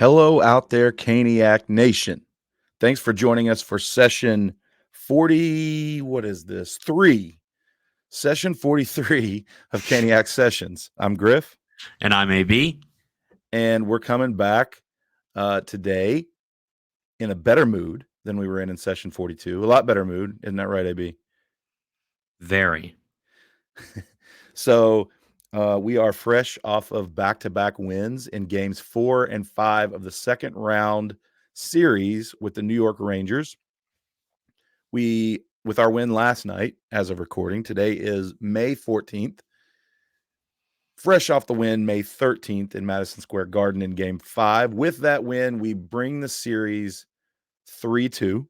Hello out there, Caniac Nation. Thanks for joining us for session 40. What is this? Session 43 of Caniac Sessions. I'm Griff. And I'm AB. And we're coming back today in a better mood than we were in session 42. A lot better mood. Isn't that right, AB? Very. So we are fresh off of back-to-back wins in games 4 and 5 of the second round series with the New York Rangers. With our win last night, as of recording, today is May 14th. Fresh off the win, May 13th in Madison Square Garden in game 5. With that win, we bring the series 3-2,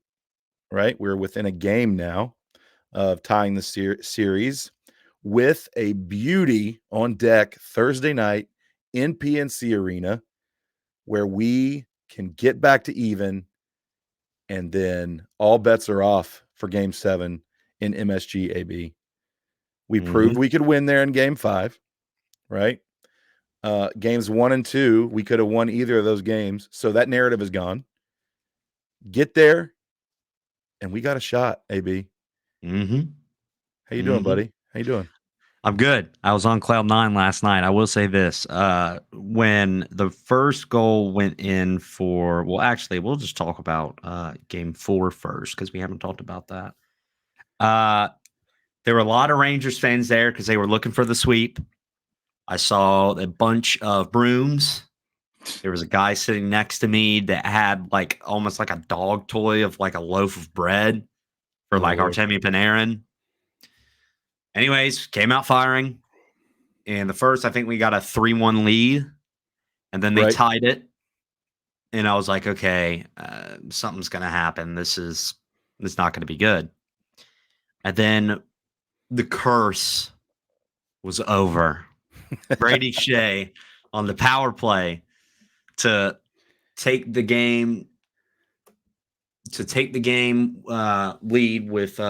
right? We're within a game now of tying the series with a beauty on deck Thursday night in PNC Arena where we can get back to even, and then all bets are off for game 7 in MSG AB. We proved we could win there in game 5, right? Games 1 and 2, we could have won either of those games. So that narrative is gone. Get there, and we got a shot, AB. How you doing, buddy? How you doing? I'm good. I was on cloud 9 last night. I will say this. When the first goal went in for, well, actually, we'll just talk about game 4 first because we haven't talked about that. There were a lot of Rangers fans there because they were looking for the sweep. I saw a bunch of brooms. There was a guy sitting next to me that had like almost like a dog toy of like a loaf of bread for like Artemi Panarin. Anyways, came out firing. And the first, I think we got a 3-1 lead. And then they tied it. And I was like, okay, something's going to happen. This is not going to be good. And then the curse was over. Brady Shea on the power play to take the game lead with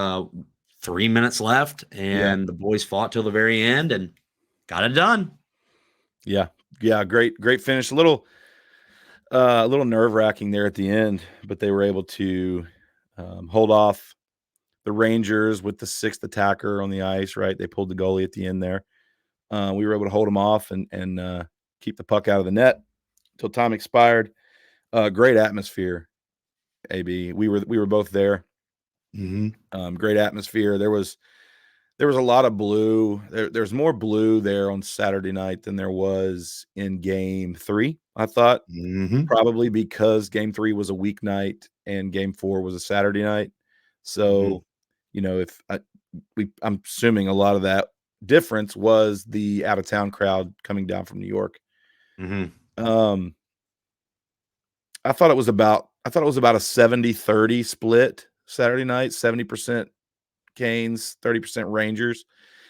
3 minutes left, and the boys fought till the very end and got it done. Yeah, great finish. A little nerve-wracking there at the end, but they were able to hold off the Rangers with the 6th attacker on the ice, right? They pulled the goalie at the end there. We were able to hold them off and keep the puck out of the net until time expired. Great atmosphere, AB. We were both there. Great atmosphere. There was a lot of blue. There's more blue there on Saturday night than there was in game 3, I thought. Probably because game 3 was a weeknight and game 4 was a Saturday night. So, I'm assuming a lot of that difference was the out-of-town crowd coming down from New York. I thought it was about a 70-30 split Saturday night, 70% Canes, 30% Rangers.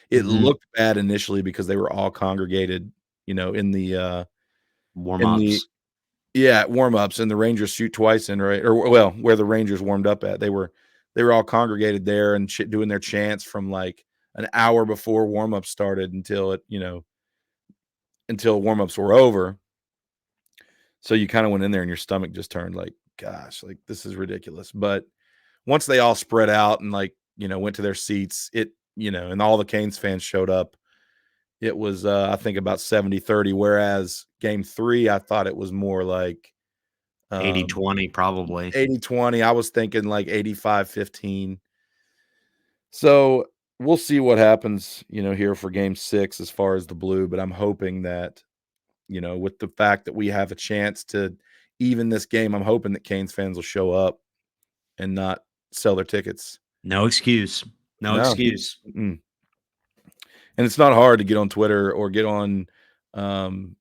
It looked bad initially because they were all congregated, in the warm-ups. Warm-ups, and the Rangers shoot twice in, right? Or well, where the Rangers warmed up at. They were all congregated there and doing their chants from like an hour before warm-ups started until warm-ups were over. So you kind of went in there and your stomach just turned like, gosh, like this is ridiculous. But once they all spread out and went to their seats, and all the Canes fans showed up, it was, I think about 70-30. Whereas game 3, I thought it was more like 80-20 probably. 80-20. I was thinking like 85-15. So we'll see what happens, here for game 6 as far as the blue. But I'm hoping that, with the fact that we have a chance to even this game, I'm hoping that Canes fans will show up and not sell their tickets. No excuse. No excuse. Mm-mm. And it's not hard to get on Twitter or get on, I don't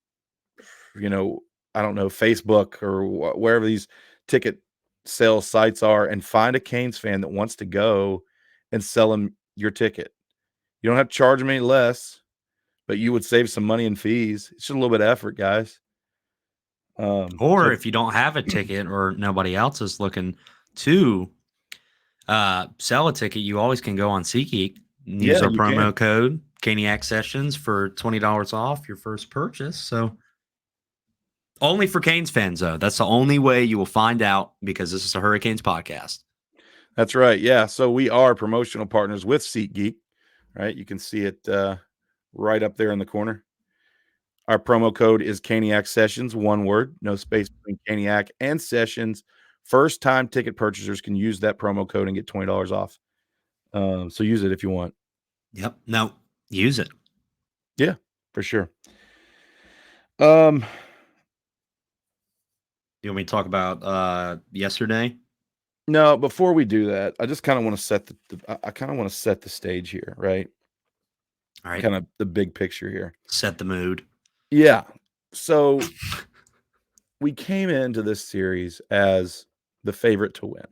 know, Facebook or wherever these ticket sales sites are, and find a Canes fan that wants to go and sell them your ticket. You don't have to charge them any less, but you would save some money in fees. It's just a little bit of effort, guys. Or if you don't have a ticket or nobody else is looking to sell a ticket, you always can go on SeatGeek and use our promo code Caniac Sessions for $20 off your first purchase. So Only for Canes fans, though. That's the only way you will find out because this is a Hurricanes podcast. That's right. Yeah. So we are promotional partners with SeatGeek, right? You can see it right up there in the corner. Our promo code is Caniac Sessions, one word, no space between Caniac and Sessions. First time ticket purchasers can use that promo code and get $20 off. So use it if you want. Yep. No, use it. Yeah, for sure. You want me to talk about yesterday? No, before we do that, I just kind of want to set I kind of want to set the stage here, right? All right. Kind of the big picture here. Set the mood. Yeah. So we came into this series as the favorite to win.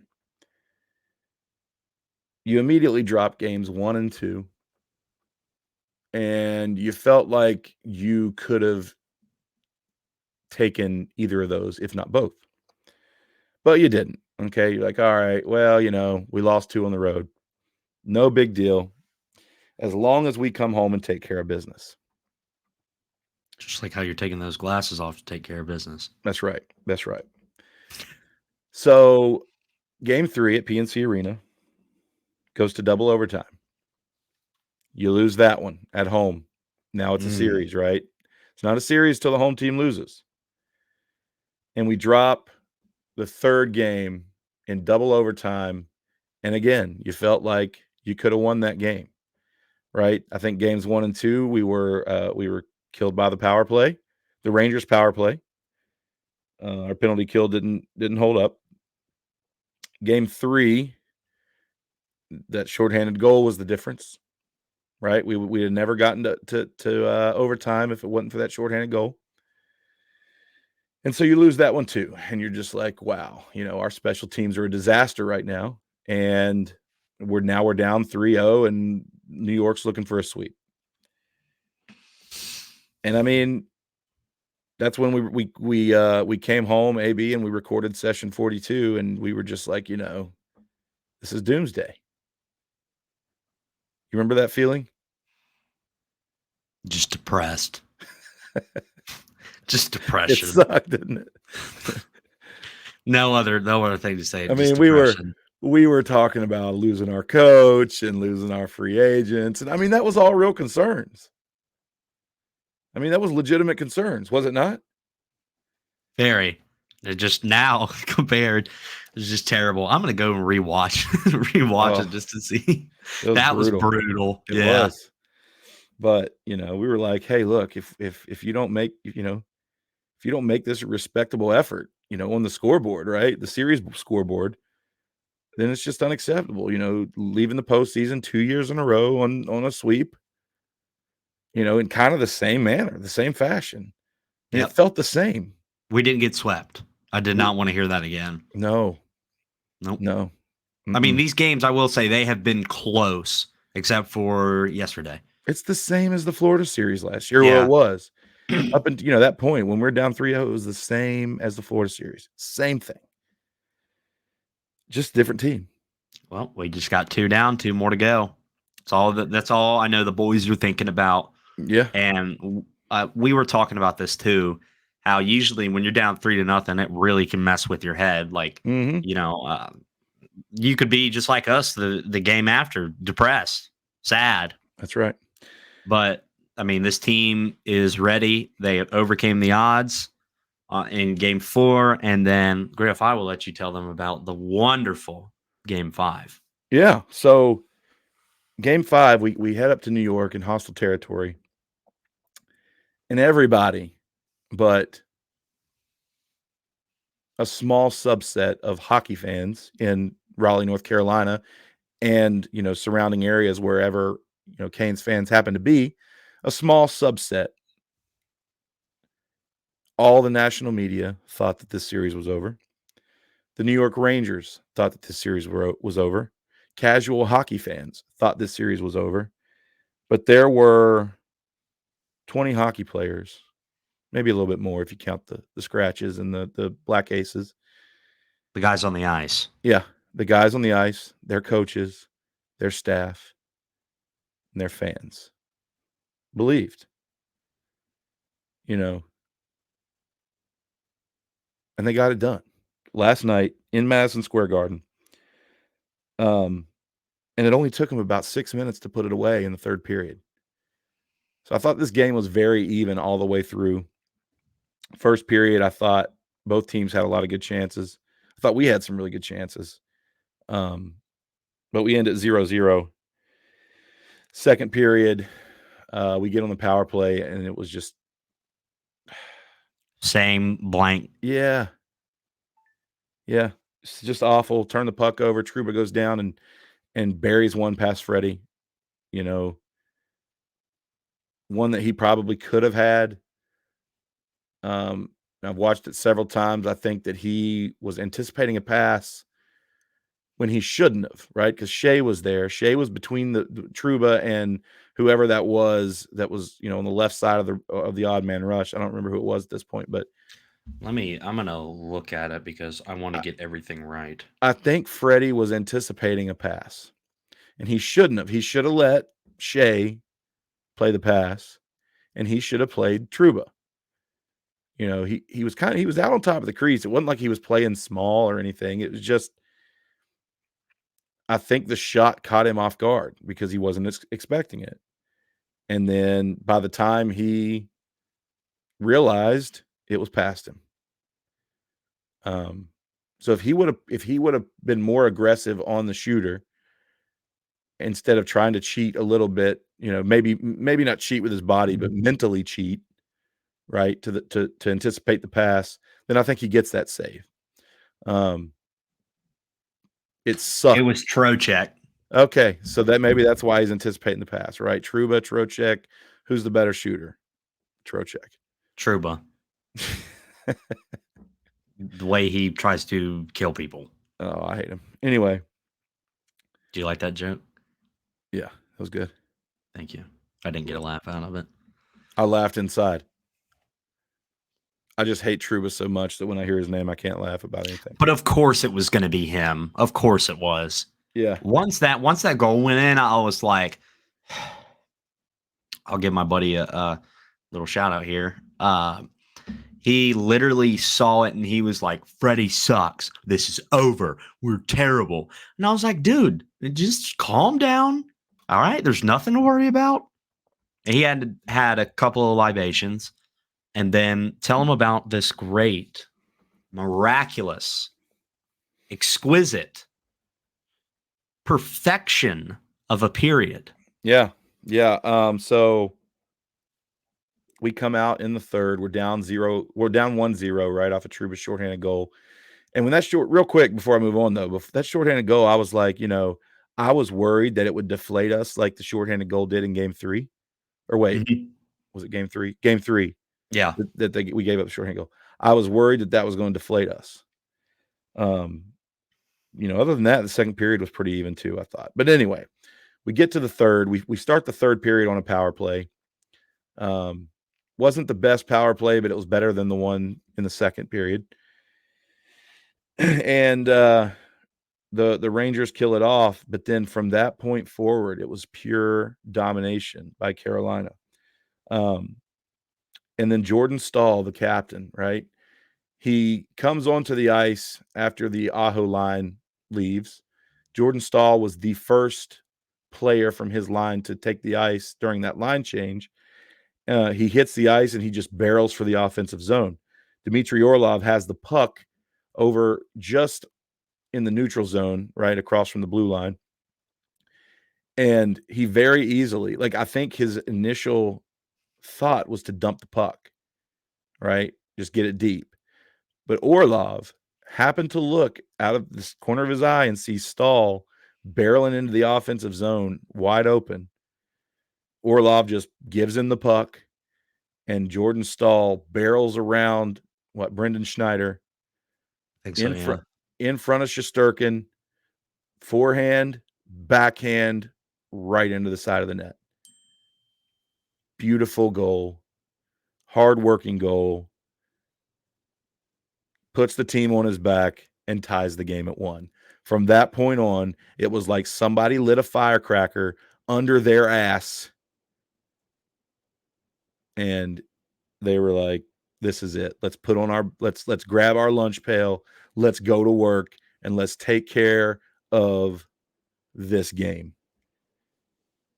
You immediately dropped games 1 and 2, and you felt like you could have taken either of those, if not both. But you didn't. Okay. You're like, all right, well, we lost 2 on the road. No big deal. As long as we come home and take care of business. Just like how you're taking those glasses off to take care of business. That's right. That's right. So game 3 at PNC Arena goes to double overtime. You lose that one at home. Now it's a series, right? It's not a series till the home team loses. And we drop the third game in double overtime. And again, you felt like you could have won that game, right? I think games 1 and 2, we were killed by the power play, the Rangers power play. Our penalty kill didn't hold up. Game 3, that shorthanded goal was the difference, right? We had never gotten to overtime if it wasn't for that shorthanded goal. And so you lose that one too. And you're just like, wow, our special teams are a disaster right now. And we're down 3-0 and New York's looking for a sweep. And I mean, that's when we came home, AB, and we recorded session 42, and we were just like, this is doomsday. You remember that feeling? Just depressed. Just depression. It sucked, didn't it? No other thing to say. I mean, we were talking about losing our coach and losing our free agents, and I mean that was all real concerns. I mean that was legitimate concerns, was it not? Very. They're just now compared, it's just terrible. I'm gonna go and rewatch it just to see. That was brutal. It was. But we were like, hey, look, if you don't make if you don't make this a respectable effort, on the scoreboard, right, the series scoreboard, then it's just unacceptable. Leaving the postseason 2 years in a row on a sweep, in kind of the same manner, the same fashion. And it felt the same. We didn't get swept. I did not want to hear that again. No. Nope. No. I mean, these games, I will say, they have been close, except for yesterday. It's the same as the Florida series last year. Yeah. Well, it was. Up until that point, when we're down 3-0, it was the same as the Florida series. Same thing. Just different team. Well, we just got 2 down, 2 more to go. That's all I know the boys are thinking about. Yeah. And we were talking about this too, how usually when you're down 3-0, it really can mess with your head. Like, you could be just like us the game after, depressed, sad. That's right. But I mean, this team is ready. They overcame the odds in game 4. And then, Griff, I will let you tell them about the wonderful game 5. Yeah. So game 5, we head up to New York in hostile territory. And everybody but a small subset of hockey fans in Raleigh, North Carolina, and, surrounding areas wherever, Canes fans happen to be, a small subset. All the national media thought that this series was over. The New York Rangers thought that this series was over. Casual hockey fans thought this series was over. But there were 20 hockey players, maybe a little bit more if you count the scratches and the black aces. The guys on the ice. Yeah, the guys on the ice, their coaches, their staff, and their fans believed, and they got it done last night in Madison Square Garden. And it only took them about 6 minutes to put it away in the third period. So I thought this game was very even all the way through. First period, I thought both teams had a lot of good chances. I thought we had some really good chances. But we end at 0-0. Second period, we get on the power play, and it was just same blank. Yeah. It's just awful. Turn the puck over. Trouba goes down and buries one past Freddie. You know, one that he probably could have had. I've watched it several times. I think that he was anticipating a pass when he shouldn't have, right? Because Shea was there. Shea was between the Trouba and whoever that was, on the left side of the odd man rush. I don't remember who it was at this point, but I'm gonna look at it because I want to get everything right. I think Freddie was anticipating a pass, and he shouldn't have. He should have let Shea play the pass, and he should have played Trouba. He was out on top of the crease. It wasn't like he was playing small or anything. It was just, I think the shot caught him off guard because he wasn't expecting it. And then by the time he realized, it was past him. So if he would have been more aggressive on the shooter instead of trying to cheat a little bit, maybe not cheat with his body, but mentally cheat, right, to anticipate the pass, then I think he gets that save. It sucked. It was Trocheck. Okay, so maybe that's why he's anticipating the pass, right? Trouba, Trocheck. Who's the better shooter? Trocheck. Trouba. The way he tries to kill people. Oh, I hate him. Anyway. Do you like that joke? Yeah, that was good. Thank you. I didn't get a laugh out of it. I laughed inside. I just hate Trouba so much that when I hear his name, I can't laugh about anything. But of course it was going to be him. Of course it was. Yeah. Once that goal went in, I was like, I'll give my buddy a little shout out here. He literally saw it and he was like, Freddie sucks. This is over. We're terrible. And I was like, dude, just calm down. All right. There's nothing to worry about. And he had a couple of libations and then tell him about this great, miraculous, exquisite perfection of a period. Yeah. So we come out in the third. We're down 1-0 right off a Trouba shorthanded goal. And when that real quick before I move on though, that shorthanded goal, I was like, I was worried that it would deflate us like the shorthanded goal did in game 3. Or wait, was it game 3? Game 3. Yeah. We gave up the shorthanded goal. I was worried that was going to deflate us. Other than that, the second period was pretty even too, I thought. But anyway, we get to the third. We start the third period on a power play. Wasn't the best power play, but it was better than the one in the second period. And the Rangers kill it off, but then from that point forward, it was pure domination by Carolina. And then Jordan Staal, the captain, right? He comes onto the ice after the Aho line leaves. Jordan Staal was the first player from his line to take the ice during that line change. He hits the ice and he just barrels for the offensive zone. Dmitry Orlov has the puck over just in the neutral zone, right across from the blue line. And he very easily, I think his initial thought was to dump the puck, right? Just get it deep. But Orlov happened to look out of the corner of his eye and see Staal barreling into the offensive zone wide open. Orlov just gives him the puck, and Jordan Staal barrels around Brendan Schneider in front of Shesterkin, forehand, backhand, right into the side of the net. Beautiful goal, hard-working goal. Puts the team on his back and ties the game at 1. From that point on, it was like somebody lit a firecracker under their ass, and they were like, this is it. Let's put on our let's grab our lunch pail, let's go to work, and let's take care of this game.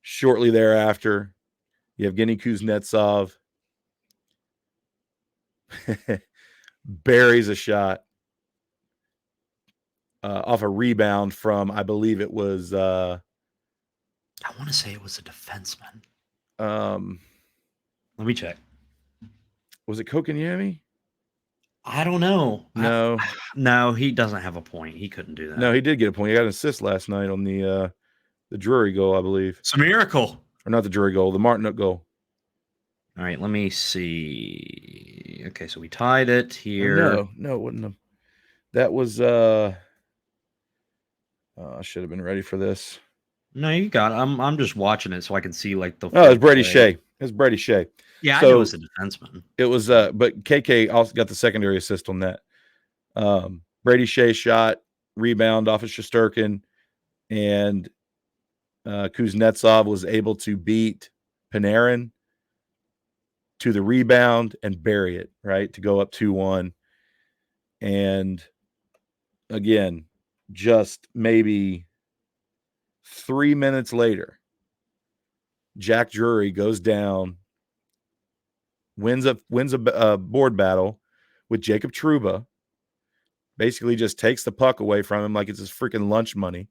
Shortly thereafter, Yevgeny Kuznetsov buries a shot off a rebound from, I believe it was I want to say it was a defenseman. Let me check. Was it Kokaniemi? I don't know. No. No, he doesn't have a point. He couldn't do that. No, he did get a point. He got an assist last night on the Drury goal, I believe. It's a miracle. Or not the Drury goal, the Martinook goal. All right, let me see. Okay, so we tied it here. No, it wasn't. That was I should have been ready for this. No, you got it. I'm just watching it so I can see like the. Oh, it was Brady Shea. It was Brady Shea. Yeah, so, I knew it was a defenseman. It was but KK also got the secondary assist on that. Brady Shea shot, rebound off of Shesterkin, and Kuznetsov was able to beat Panarin to the rebound and bury it, right, to go up 2-1. And again, just maybe 3 minutes later, Jack Drury goes down, wins a board battle with Jacob Trouba, basically just takes the puck away from him like it's his freaking lunch money,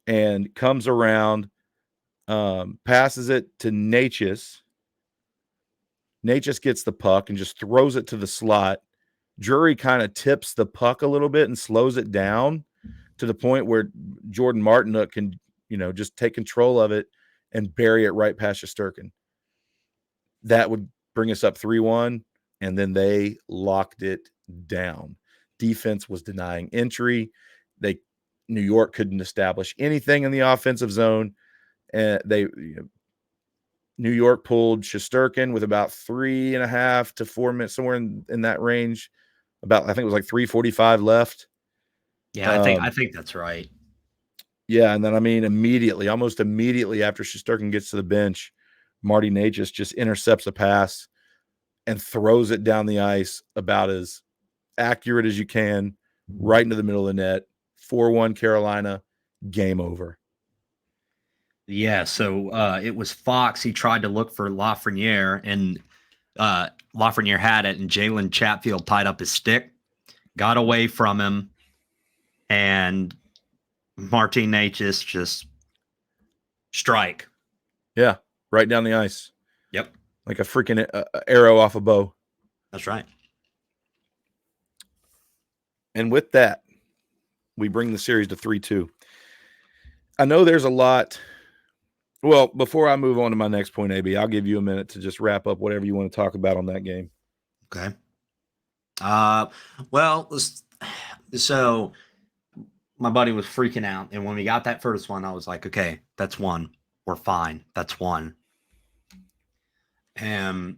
and comes around, passes it to Natchez. Natchez gets the puck and just throws it to the slot. Drury kind of tips the puck a little bit and slows it down to the point where Jordan Martinook can, just take control of it and bury it right past Shesterkin. That would bring us up 3-1, and then they locked it down. Defense was denying entry. New York couldn't establish anything in the offensive zone, and New York pulled Shesterkin with about 3.5 to 4 minutes, somewhere in that range. I think it was like 3:45 left. Yeah, I think that's right. Yeah, and then almost immediately after Shesterkin gets to the bench, Marty Natchez just intercepts a pass and throws it down the ice about as accurate as you can, right into the middle of the net. 4-1 Carolina, game over. Yeah, so it was Fox. He tried to look for Lafreniere, and Lafreniere had it, and Jalen Chatfield tied up his stick, got away from him, and Martin Natchez just strike. Yeah, right down the ice. Yep. Like a freaking arrow off a bow. That's right. And with that, we bring the series to 3-2. I know there's a lot. Well, before I move on to my next point, AB, I'll give you a minute to just wrap up whatever you want to talk about on that game. Okay. Well, so my buddy was freaking out, and when we got that first one, I was like, okay, that's one. We're fine. That's one. And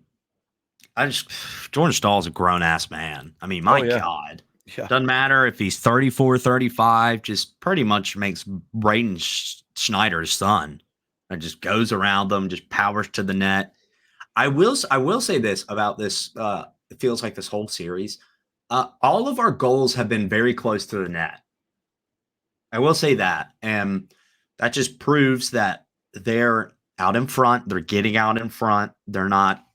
Jordan Staal is a grown-ass man. I mean, my God. Yeah. Doesn't matter if he's 34, 35, just pretty much makes Braden Schneider's son. And just goes around them, just powers to the net. I will say this about this. It feels like this whole series. All of our goals have been very close to the net. I will say that. And that just proves that they're out in front. They're getting out in front. They're not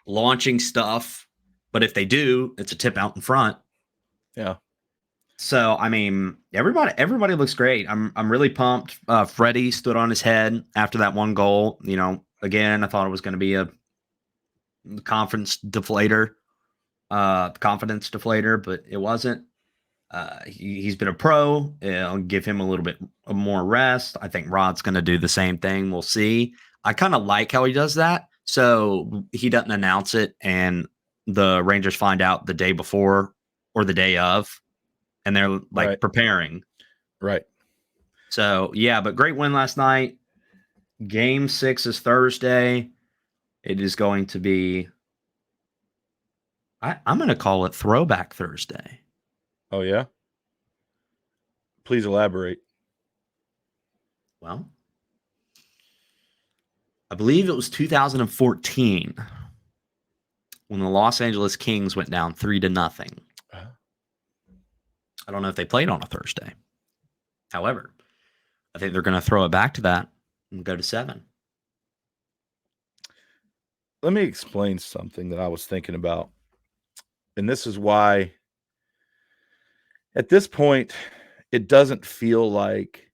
launching stuff. But if they do, it's a tip out in front. Yeah. So, I mean, everybody looks great. I'm really pumped. Freddie stood on his head after that one goal. Again, I thought it was going to be a confidence deflator, but it wasn't. He's been a pro. I'll give him a little bit more rest. I think Rod's going to do the same thing. We'll see. I kind of like how he does that. So he doesn't announce it, and the Rangers find out the day before or the day of, and they're like preparing. Right. So, yeah, but great win last night. Game 6 is Thursday. It is going to be, I'm going to call it Throwback Thursday. Oh, yeah? Please elaborate. Well, I believe it was 2014 when the Los Angeles Kings went down 3-0. Uh-huh. I don't know if they played on a Thursday. However, I think they're going to throw it back to that and go to 7. Let me explain something that I was thinking about. And this is why, at this point, it doesn't feel like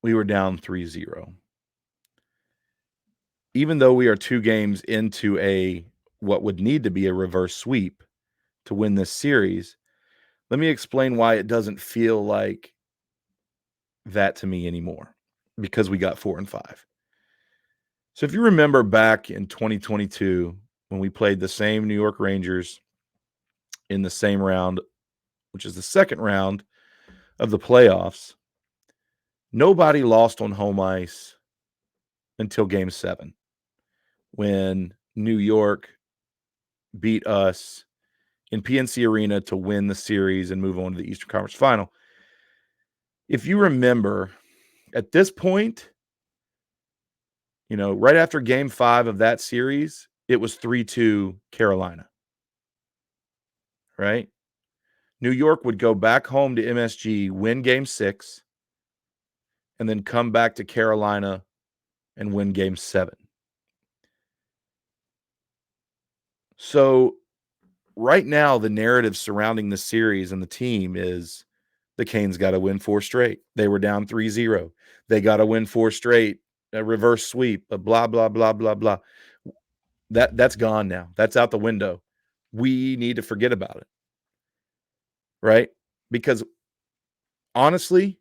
we were down 3-0. Even though we are 2 games into what would need to be a reverse sweep to win this series, let me explain why it doesn't feel like that to me anymore, because we got 4 and 5. So if you remember back in 2022 when we played the same New York Rangers in the same round, which is the second round of the playoffs, nobody lost on home ice until game 7 when New York beat us in PNC Arena to win the series and move on to the Eastern Conference Final. If you remember, at this point, right after game 5 of that series, it was 3-2 Carolina, right? New York would go back home to MSG, win game 6, and then come back to Carolina and win game 7. So right now, the narrative surrounding the series and the team is the Canes got to win 4 straight. They were down 3-0. They got to win 4 straight, a reverse sweep, a blah, blah, blah, blah, blah. That's gone now. That's out the window. We need to forget about it, right? Because honestly,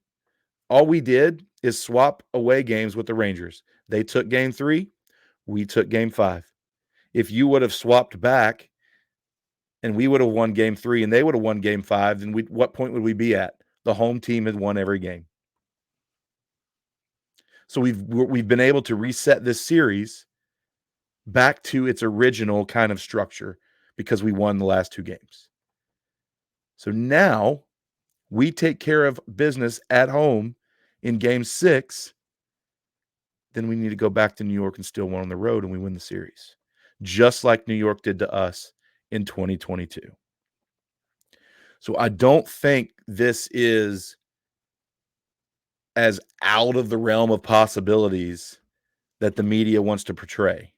all we did is swap away games with the Rangers. They took game 3. We took game 5. If you would have swapped back and we would have won game 3 and they would have won game 5, then what point would we be at? The home team had won every game. So we've been able to reset this series back to its original kind of structure because we won the last 2 games. So now we take care of business at home in game 6. Then we need to go back to New York and steal one on the road, and we win the series, just like New York did to us in 2022. So I don't think this is as out of the realm of possibilities that the media wants to portray.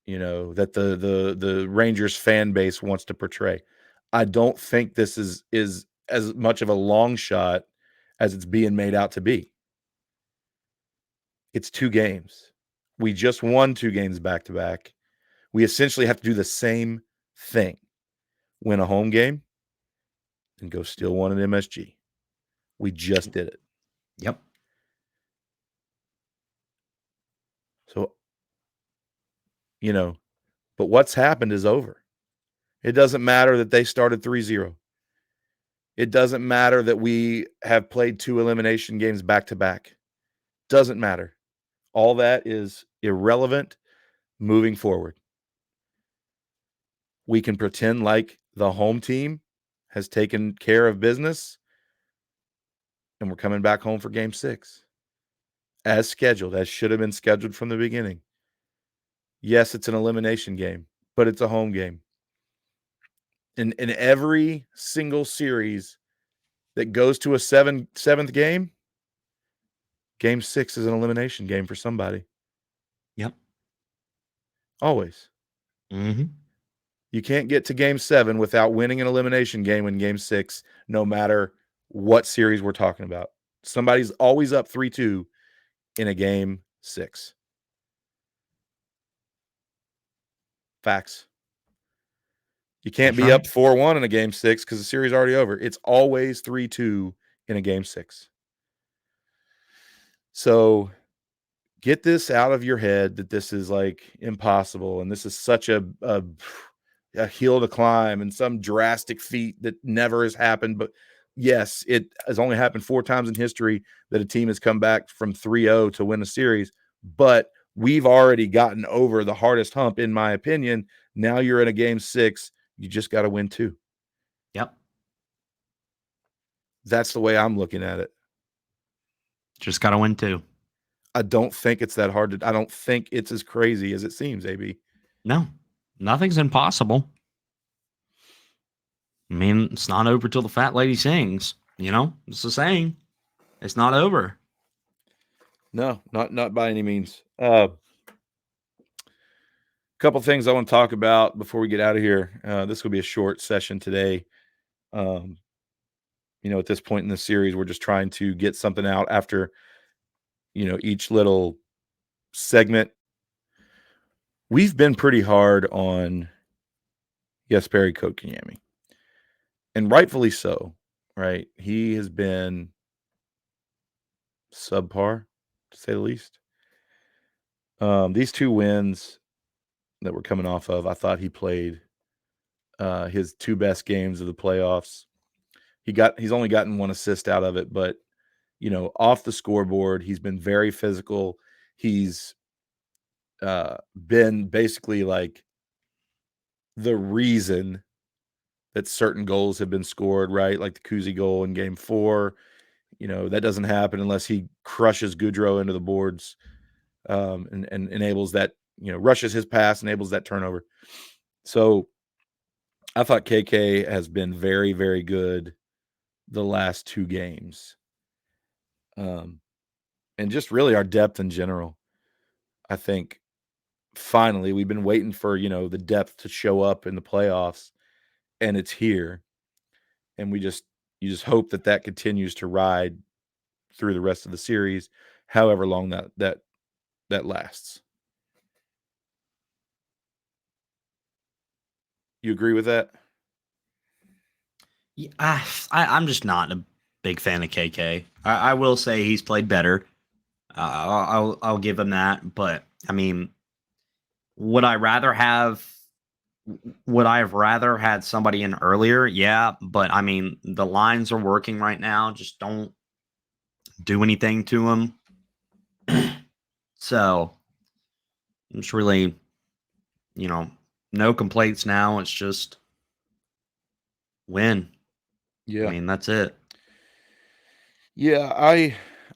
That the Rangers fan base wants to portray. I don't think this is as much of a long shot as it's being made out to be. It's 2 games. We just won 2 games back to back. We essentially have to do the same thing. Win a home game and go steal one at MSG. We just did it. Yep. So, but what's happened is over. It doesn't matter that they started 3-0. It doesn't matter that we have played 2 elimination games back to back. Doesn't matter. All that is irrelevant moving forward. We can pretend like the home team has taken care of business and we're coming back home for game 6 as scheduled, as should have been scheduled from the beginning. Yes, it's an elimination game, but it's a home game. In every single series that goes to a seventh game, game 6 is an elimination game for somebody. Yep. Always. Mm-hmm. You can't get to game 7 without winning an elimination game in game 6, no matter what series we're talking about. Somebody's always up 3-2 in a game 6. Facts. You can't That's be up right. 4-1 in a game 6 because the series is already over. It's always 3-2 in a game 6. So get this out of your head that this is like impossible and this is such a hill to climb and some drastic feat that never has happened. But yes, it has only happened 4 times in history that a team has come back from 3-0 to win a series. But we've already gotten over the hardest hump, in my opinion. Now you're in a game 6. You just got to win 2. Yep. That's the way I'm looking at it. Just got to win 2. I don't think it's that hard I don't think it's as crazy as it seems, AB. No, nothing's impossible. I mean, it's not over till the fat lady sings. It's the saying. It's not over. No, not by any means. Couple things I want to talk about before we get out of here. This will be a short session today. At this point in the series, we're just trying to get something out after, each little segment. We've been pretty hard on Jesperi Kotkaniemi, and rightfully so, right? He has been subpar, to say the least. These 2 wins that we're coming off of, I thought he played his 2 best games of the playoffs. He's only gotten 1 assist out of it, but off the scoreboard, he's been very physical. He's been basically like the reason that certain goals have been scored, right? Like the Kuzi goal in game 4. That doesn't happen unless he crushes Goudreau into the boards and enables that, rushes his pass, enables that turnover. So I thought KK has been very, very good the last 2 games. And just really our depth in general. I think finally we've been waiting for, the depth to show up in the playoffs, and it's here. And you just hope that continues to ride through the rest of the series, however long that lasts. You agree with that? Yeah, I'm just not a big fan of KK. I will say he's played better. I'll give him that. But I mean, would I rather have? Would I have rather had somebody in earlier? Yeah, but I mean, the lines are working right now. Just don't do anything to them. So it's really, no complaints now. It's just win. Yeah. I mean, that's it. Yeah,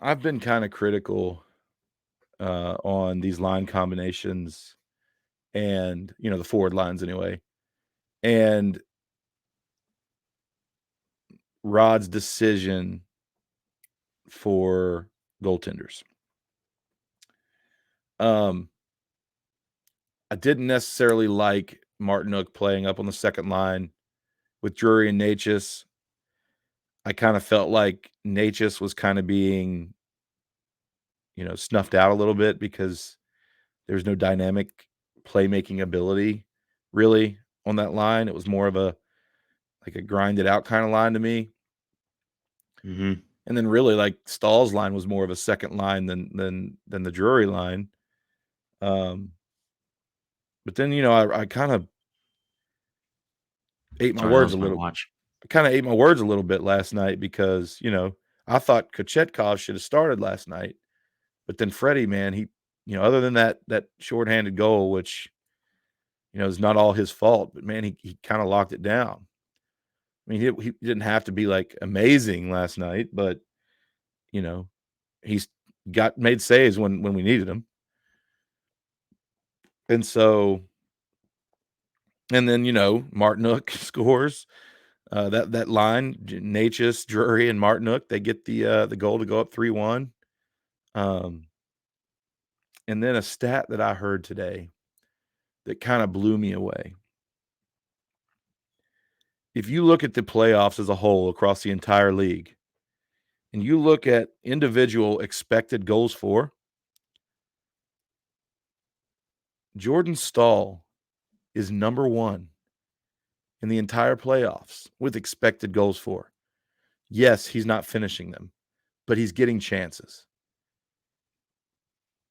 I've been kind of critical on these line combinations and, the forward lines anyway. And Rod's decision for goaltenders. I didn't necessarily like Martinook playing up on the second line with Drury and Natchez. I kind of felt like Natchez was kind of being, snuffed out a little bit because there's no dynamic playmaking ability really on that line. It was more of a grinded out kind of line to me. Mm-hmm. And then really like Stahl's line was more of a second line than the Drury line. But then, I kind of ate my Sorry, that words a was my little. watch. I kind of ate my words a little bit last night because, I thought Kochetkov should have started last night. But then Freddie, man, he, other than that shorthanded goal, which, is not all his fault, but man, he kind of locked it down. I mean, he didn't have to be like amazing last night, but he's made saves when we needed him. And so, and then Martinook scores. That line, Natchez, Drury, and Martinook, they get the goal to go up 3-1. And then a stat that I heard today that kind of blew me away. If you look at the playoffs as a whole across the entire league, and you look at individual expected goals for, Jordan Stahl is number 1 in the entire playoffs with expected goals for. Yes, he's not finishing them, but he's getting chances.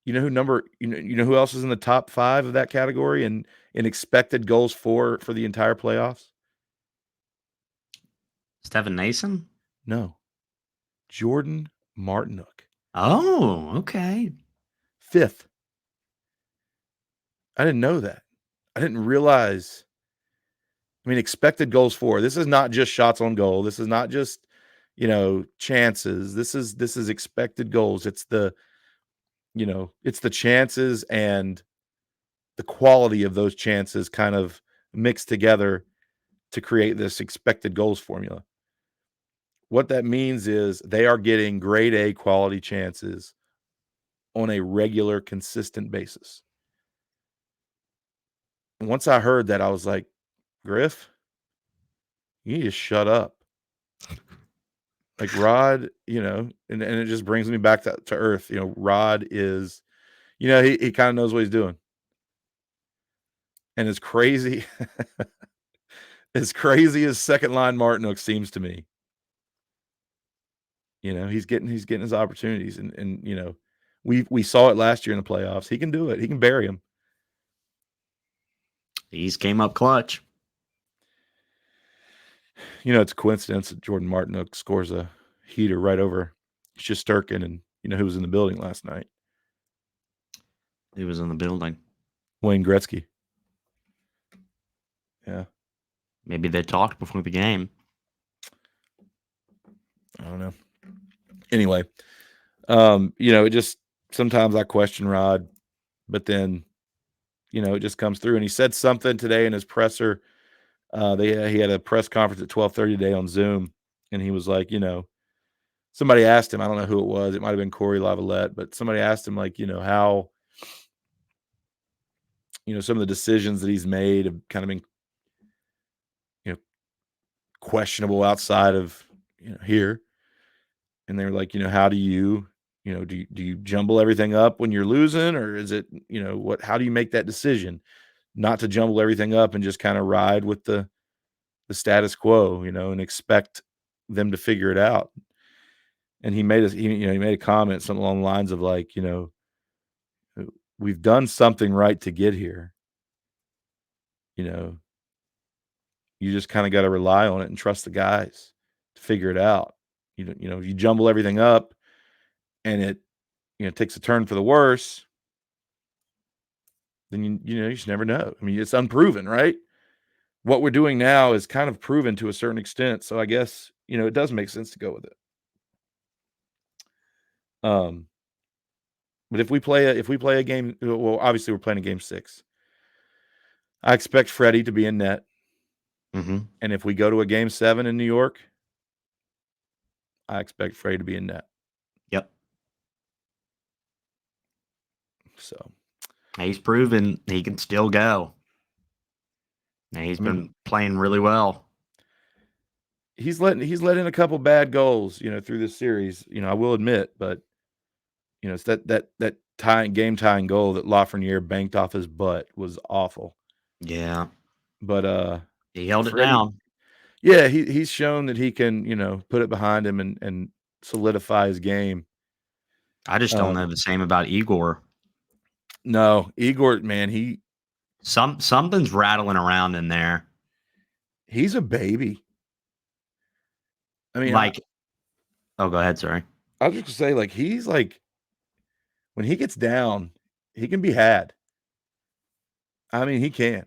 You know who else is in the top 5 of that category and in expected goals for the entire playoffs? Stephen Nason? No. Jordan Martinook. Oh, okay. 5th. I didn't know that. I didn't realize. I mean, expected goals for. This is not just shots on goal. This is not just, chances. This is expected goals. It's it's the chances and the quality of those chances kind of mixed together to create this expected goals formula. What that means is they are getting grade A quality chances on a regular, consistent basis. And once I heard that, I was like, Griff, you need to shut up. Like Rod, and it just brings me back to earth. Rod is, he kind of knows what he's doing. And as crazy, as crazy as second line Martinook seems to me, he's getting his opportunities, and we saw it last year in the playoffs. He can do it. He can bury him. He's came up clutch. It's a coincidence that Jordan Martinook scores a heater right over Shesterkin, and who was in the building last night? He was in the building. Wayne Gretzky. Yeah. Maybe they talked before the game. I don't know. Anyway, it just sometimes I question Rod, but then, it just comes through. And he said something today in his presser. He had a press conference at 12:30 today on Zoom, and he was like, somebody asked him, I don't know who it was. It might have been Corey Lavalette, but somebody asked him, like, how, some of the decisions that he's made have kind of been, questionable outside of, here. And they were like, how do you, do you jumble everything up when you're losing, or is it, how do you make that decision not to jumble everything up and just kind of ride with the status quo, and expect them to figure it out? And he made a comment, something along the lines of like, we've done something right to get here. You just kind of got to rely on it and trust the guys to figure it out. You jumble everything up and it, takes a turn for the worse, then you just never know. I mean, it's unproven, right? What we're doing now is kind of proven to a certain extent. So I guess, it does make sense to go with it. But if we play a game, well, obviously we're playing a game 6. I expect Freddie to be in net. Mm-hmm. And if we go to a game 7 in New York, I expect Freddie to be in net. Yep. So he's proven he can still go. And he's been playing really well. He's let in a couple bad goals, through this series. I will admit, but it's that game tying goal that Lafreniere banked off his butt was awful. Yeah, but he held Freddie, it down. Yeah, he's shown that he can put it behind him and solidify his game. I just don't know the same about Igor. No, Igor, man, something's rattling around in there. He's a baby. I mean, go ahead. Sorry. I was just gonna say, like, he's like, when he gets down, he can be had. I mean, he can.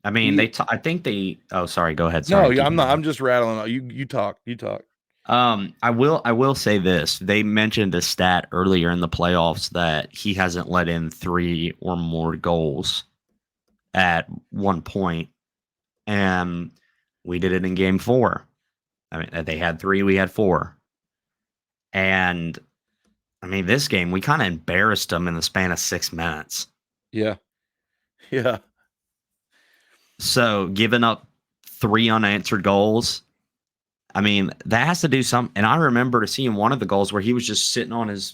I mean, I think they. Oh, sorry. Go ahead. Sorry. No, I'm not. I'm just rattling. You talk. You talk. I will say this. They mentioned a stat earlier in the playoffs that he hasn't let in 3 or more goals at one point, and we did it in game 4. I mean, they had 3, we had 4, and I mean, this game we kind of embarrassed them in the span of 6 minutes. Yeah. So giving up 3 unanswered goals. I mean, that has to do something. And I remember seeing one of the goals where he was just sitting on his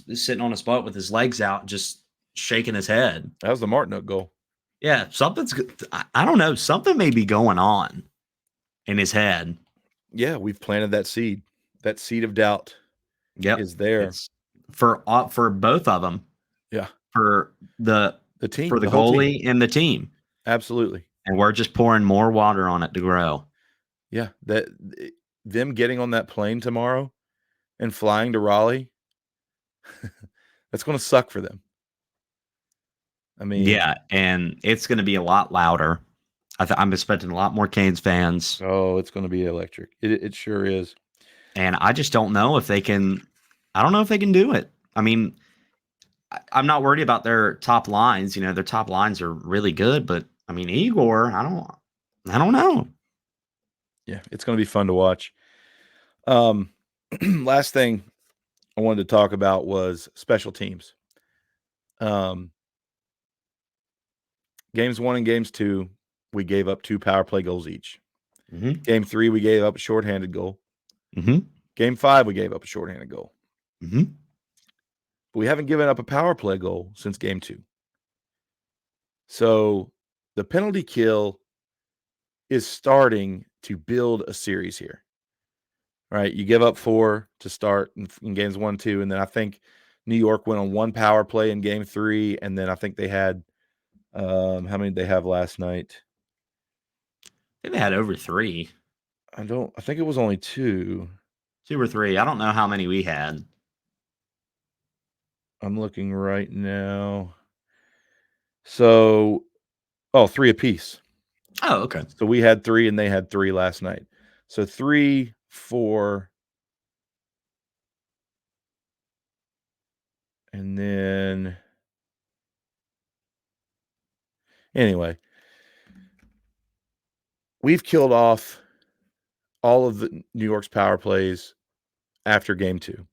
butt with his legs out, just shaking his head. That was the Martinook goal. Yeah, something's. I don't know. Something may be going on in his head. Yeah, we've planted that seed. That seed of doubt. Is there. It's for both of them. Yeah. For the team, for the goalie and the team. Absolutely. And we're just pouring more water on it to grow. Yeah, them getting on that plane tomorrow and flying to Raleigh, that's going to suck for them. I mean, yeah, and it's going to be a lot louder. I'm expecting a lot more Canes fans. Oh, it's going to be electric. It sure is. And I just don't know if they can. I don't know if they can do it. I mean, I'm not worried about their top lines. You know, their top lines are really good, but I mean, Igor, I don't know. Yeah, it's going to be fun to watch. Last thing I wanted to talk about was special teams. Games 1 and games 2, we gave up 2 power play goals each. Mm-hmm. Game 3, we gave up a shorthanded goal. Mm-hmm. Game 5, we gave up a shorthanded goal. Mm-hmm. But we haven't given up a power play goal since game 2. So the penalty kill is starting to build a series here, right? You give up 4 to start in games 1, 2, and then I think New York went on 1 power play in game 3, and then I think they had how many did they have last night? I think they had over 3. I think it was only 2. 2 or 3. I don't know how many we had. I'm looking right now. So, 3 apiece. Oh, okay. So we had 3 and they had 3 last night. So 3, 4, and then anyway, we've killed off all of the New York's power plays after game 2.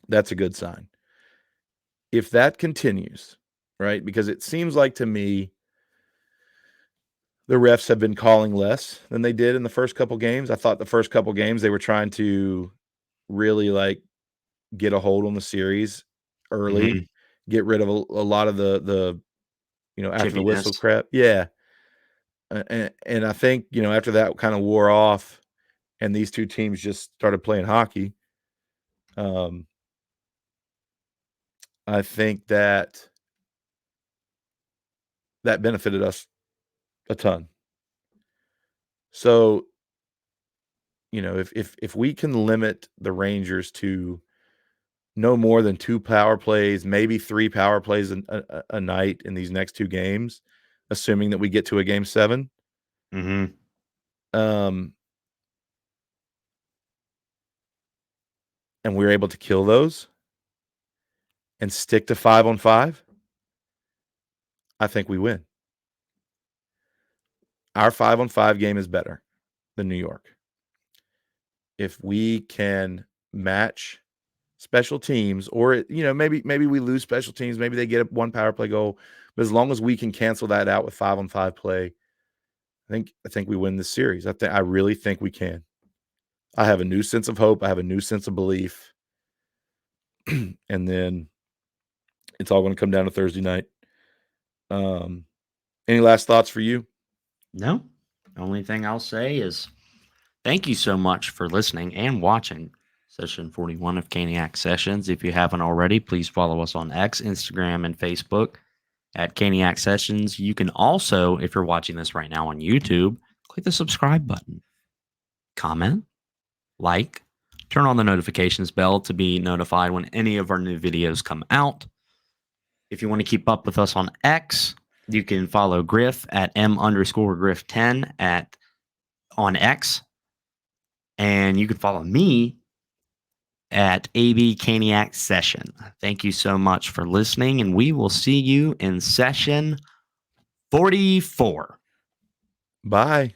That's a good sign. If that continues, right? Because it seems like to me the refs have been calling less than they did in the first couple games. I thought the first couple games they were trying to really like get a hold on the series early, Mm-hmm. get rid of a lot of the after the whistle Chippiness. crap. Yeah. And I think, after that kind of wore off and these two teams just started playing hockey, I think that benefited us a ton. So, if we can limit the Rangers to no more than 2 power plays, maybe 3 power plays a night in these next 2 games, assuming that we get to a game 7, Mm-hmm. and we're able to kill those and stick to 5-on-5, I think we win. Our 5-on-5 game is better than New York. If we can match special teams, or maybe we lose special teams, maybe they get 1 power play goal, but as long as we can cancel that out with 5-on-5 play, I think we win this series. I really think we can. I have a new sense of hope. I have a new sense of belief. And then it's all going to come down to Thursday night. Any last thoughts for you? No. The only thing I'll say is thank you so much for listening and watching session 41 of Caniac Sessions. If you haven't already, please follow us on X, Instagram, and Facebook at Caniac Sessions. You can also, if you're watching this right now on YouTube, click the subscribe button, comment, like, turn on the notifications bell to be notified when any of our new videos come out. If you want to keep up with us on X, you can follow Griff at M_Griff10 on X. And you can follow me at AB Caniac Session. Thank you so much for listening, and we will see you in session 44. Bye.